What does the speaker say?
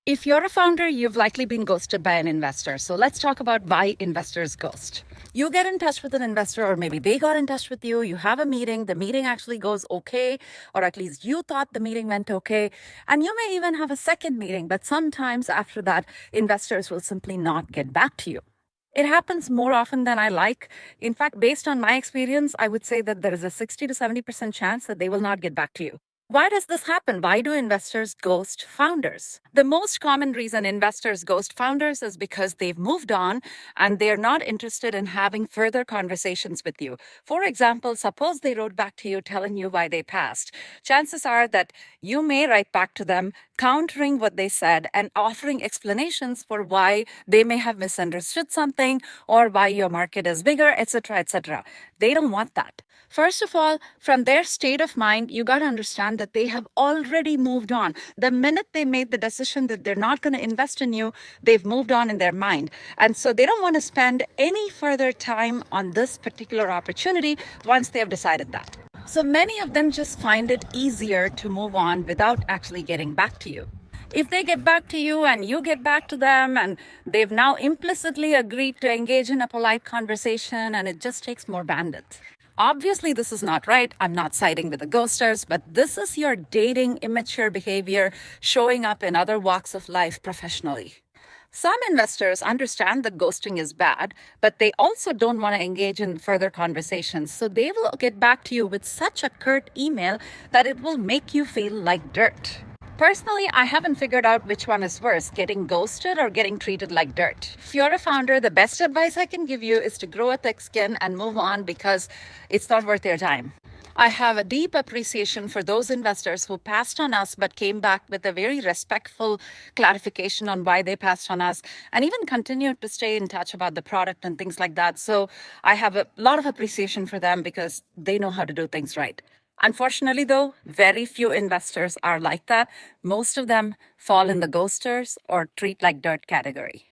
If you're a founder, you've likely been ghosted by an investor. So let's talk about why investors ghost. You get in touch with an investor, or maybe they got in touch with you. You have a meeting. The meeting actually goes okay, or at least you thought the meeting went okay. And you may even have a second meeting, but sometimes after that, investors will simply not get back to you. It happens more often than I like. In fact, based on my experience, I would say that there is a 60 to 70% chance that they will not get back to you. Why does this happen? Why do investors ghost founders? The most common reason investors ghost founders is because they've moved on and they're not interested in having further conversations with you. For example, suppose they wrote back to you telling you why they passed. Chances are that you may write back to them countering what they said and offering explanations for why they may have misunderstood something or why your market is bigger, etc., etc. They don't want that. First of all, from their state of mind, you got to understand that they have already moved on. The minute they made the decision that they're not going to invest in you, they've moved on in their mind. And so they don't want to spend any further time on this particular opportunity once they have decided that. So many of them just find it easier to move on without actually getting back to you. If they get back to you and you get back to them and they've now implicitly agreed to engage in a polite conversation and it just takes more bandwidth. Obviously, this is not right. I'm not siding with the ghosters, but this is your dating immature behavior showing up in other walks of life professionally. Some investors understand that ghosting is bad, but they also don't want to engage in further conversations. So they will get back to you with such a curt email that it will make you feel like dirt. Personally, I haven't figured out which one is worse, getting ghosted or getting treated like dirt. If you're a founder, the best advice I can give you is to grow a thick skin and move on because it's not worth your time. I have a deep appreciation for those investors who passed on us but came back with a very respectful clarification on why they passed on us and even continued to stay in touch about the product and things like that. So I have a lot of appreciation for them because they know how to do things right. Unfortunately, though, very few investors are like that. Most of them fall in the ghosters or treat like dirt category.